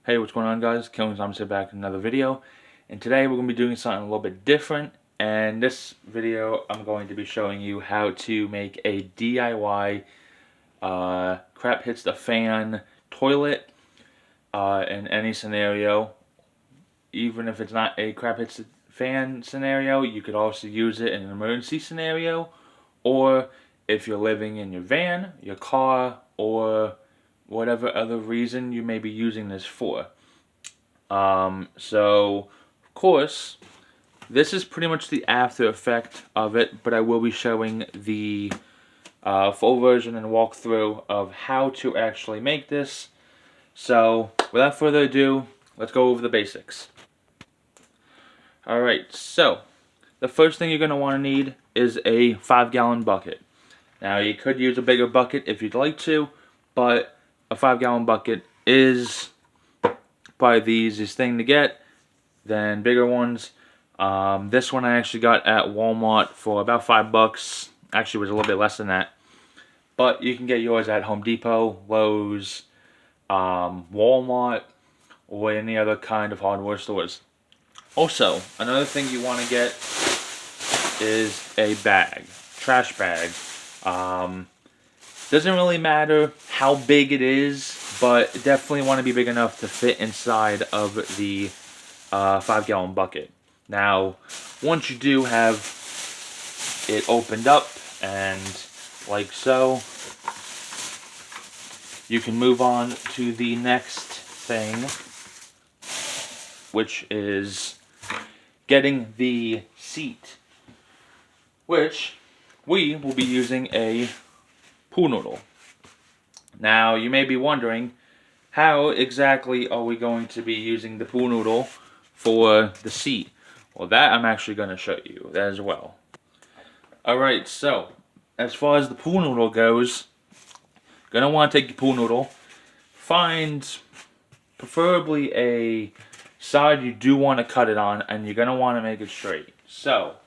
Hey, what's going on, guys? Killings, I'm back in another video, and today we're going to be doing something a little bit different. And this video, I'm going to be showing you how to make a DIY crap hits the fan toilet in any scenario. Even if it's not a crap hits the fan scenario, you could also use it in an emergency scenario, or if you're living in your van, your car, or whatever other reason you may be using this for. So, of course, this is pretty much the after effect of it, but I will be showing the full version and walkthrough of how to actually make this. So, without further ado, let's go over the basics. Alright, so, the first thing you're going to want to need is a 5-gallon bucket. Now, you could use a bigger bucket if you'd like to, but a 5-gallon bucket is probably the easiest thing to get than bigger ones. This one I actually got at Walmart for about $5. Actually, it was a little bit less than that. But you can get yours at Home Depot, Lowe's, Walmart, or any other kind of hardware stores. Also, another thing you want to get is a bag, trash bag. Doesn't really matter how big it is, but definitely want to be big enough to fit inside of the 5-gallon bucket. Now, once you do have it opened up and like so, you can move on to the next thing, which is getting the seat, which we will be using a pool noodle. Now, you may be wondering, how exactly are we going to be using the pool noodle for the seat? Well, that I'm actually going to show you as well. Alright, so, as far as the pool noodle goes, you're going to want to take your pool noodle, find preferably a side you do want to cut it on, and you're going to want to make it straight. So,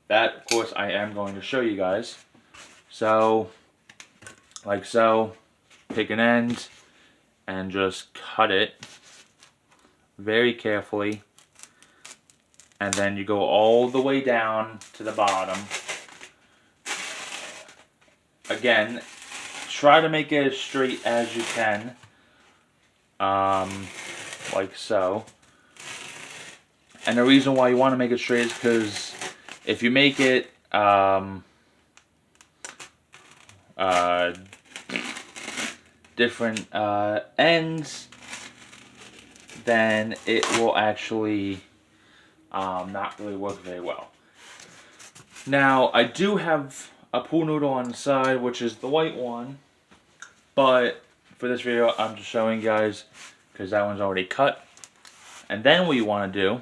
that, of course, I am going to show you guys. So, like so, pick an end and just cut it very carefully, and then you go all the way down to the bottom. Again, try to make it as straight as you can, like so. And the reason why you want to make it straight is because if you make it different ends, then it will actually not really work very well. Now, I do have a pool noodle on the side, which is the white one, but for this video, I'm just showing you guys because that one's already cut. And then what you want to do,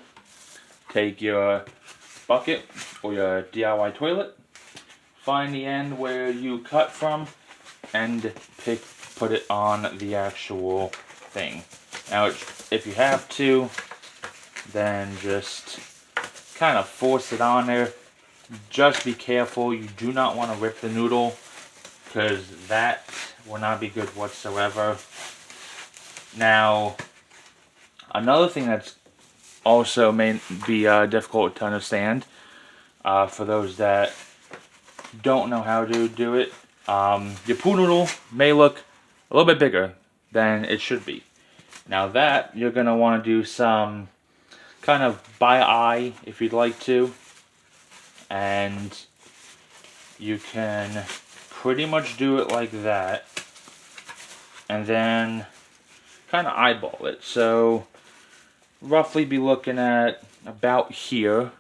take your bucket or your DIY toilet, find the end where you cut from, and put it on the actual thing. Now, if you have to, then just kind of force it on there. Just be careful. You do not want to rip the noodle, because that will not be good whatsoever. Now, another thing that's also may be difficult to understand for those that don't know how to do it, your pool noodle may look a little bit bigger than it should be. Now that, you're going to want to do some kind of by eye if you'd like to, and you can pretty much do it like that, and then kind of eyeball it. So roughly be looking at about here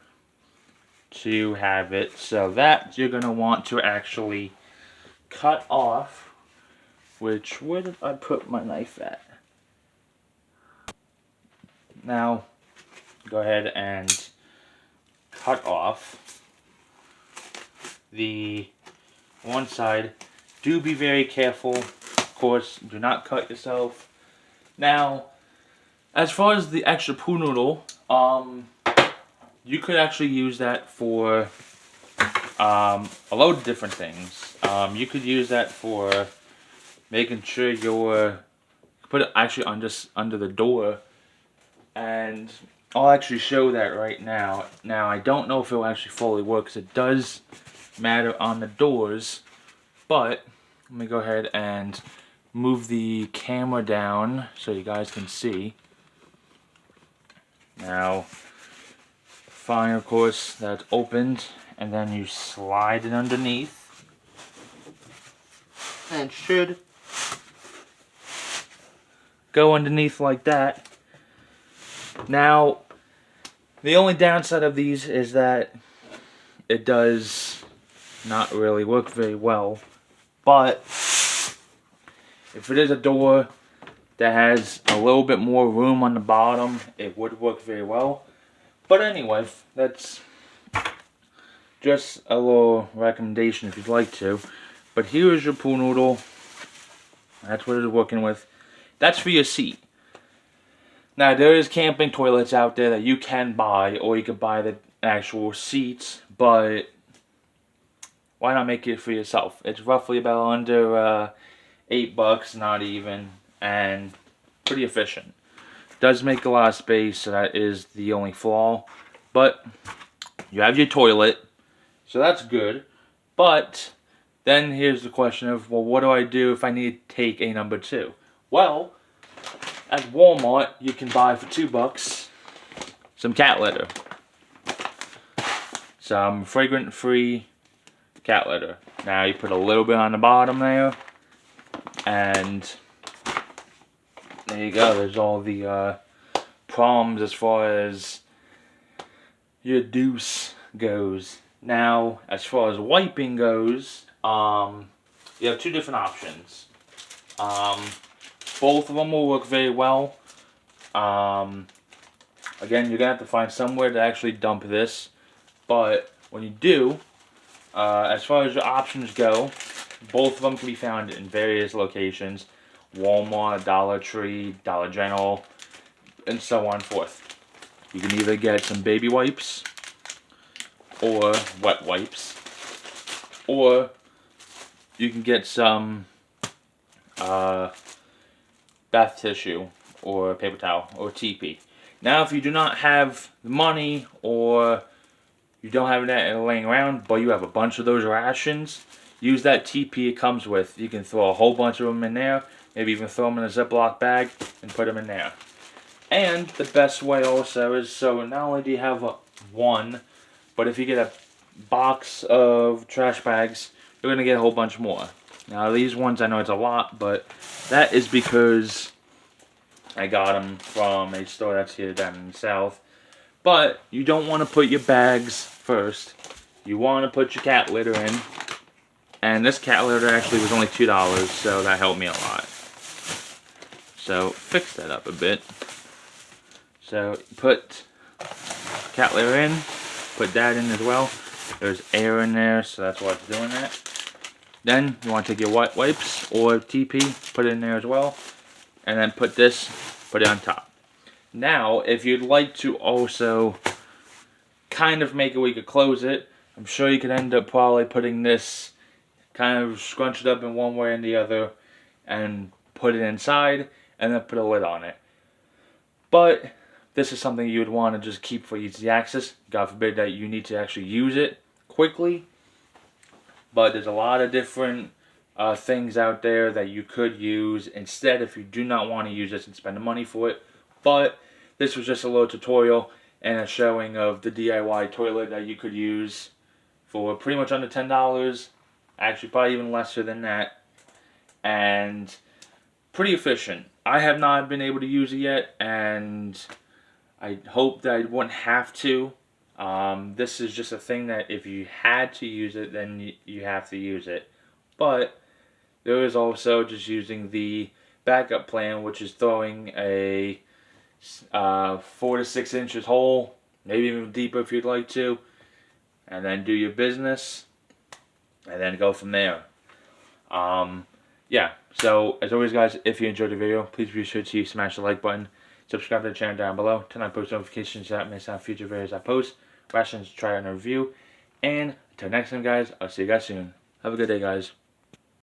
to have it, so that you're going to want to actually cut off, which, where did I put my knife at? Now, go ahead and cut off the one side. Do be very careful, of course, do not cut yourself. Now, as far as the extra pool noodle, you could actually use that for a load of different things. You could use that for making sure your put it actually under the door, and I'll actually show that right now. Now I don't know if it will actually fully work, because it does matter on the doors, but let me go ahead and move the camera down so you guys can see. Now, fine, of course, that's opened, and then you slide it underneath, and it should go underneath like that. Now, the only downside of these is that it does not really work very well, but if it is a door that has a little bit more room on the bottom, it would work very well. But anyway, that's just a little recommendation if you'd like to. But here is your pool noodle. That's what it's working with. That's for your seat. Now, there is camping toilets out there that you can buy, or you could buy the actual seats, but why not make it for yourself? It's roughly about under $8, not even, and pretty efficient. Does make a lot of space, so that is the only flaw. But you have your toilet, so that's good. But then here's the question of, well, what do I do if I need to take a number 2? Well, at Walmart, you can buy for $2 some cat litter. Some fragrant-free cat litter. Now you put a little bit on the bottom there, and there you go. There's all the problems as far as your deuce goes. Now, as far as wiping goes, you have 2 different options. Both of them will work very well. Again, you're gonna have to find somewhere to actually dump this, but when you do, as far as your options go, both of them can be found in various locations: Walmart, Dollar Tree, Dollar General, and so on and forth. You can either get some baby wipes, or wet wipes, or you can get some bath tissue, or paper towel, or TP. Now, if you do not have the money, or you don't have that laying around, but you have a bunch of those rations, use that TP it comes with. You can throw a whole bunch of them in there, maybe even throw them in a Ziploc bag and put them in there. And the best way also is, so not only do you have one, but if you get a box of trash bags, you're going to get a whole bunch more. Now, these ones, I know it's a lot, but that is because I got them from a store that's here down in the south. But you don't want to put your bags first. You want to put your cat litter in. And this cat litter actually was only $2, so that helped me a lot. So, fix that up a bit. So, put cat litter in. Put that in as well. There's air in there, so that's why it's doing that. Then, you want to take your wet wipes or TP, put it in there as well. And then put it on top. Now, if you'd like to also kind of make it where you could close it, I'm sure you could end up probably putting this kind of scrunched up in one way and the other, and put it inside, and then put a lid on it. But this is something you would want to just keep for easy access. God forbid that you need to actually use it quickly. But there's a lot of different things out there that you could use instead if you do not want to use this and spend the money for it. But this was just a little tutorial and a showing of the DIY toilet that you could use for pretty much under $10. Actually, probably even lesser than that. And pretty efficient. I have not been able to use it yet, and I hope that I wouldn't have to. This is just a thing that if you had to use it, then you have to use it. But there is also just using the backup plan, which is throwing a 4 to 6 inches hole, maybe even deeper if you'd like to, and then do your business, and then go from there. Yeah, so as always, guys, if you enjoyed the video, please be sure to smash the like button, subscribe to the channel down below, turn on post notifications so that miss out future videos I post, rations, try and review, and until next time, guys, I'll see you guys soon. Have a good day, guys.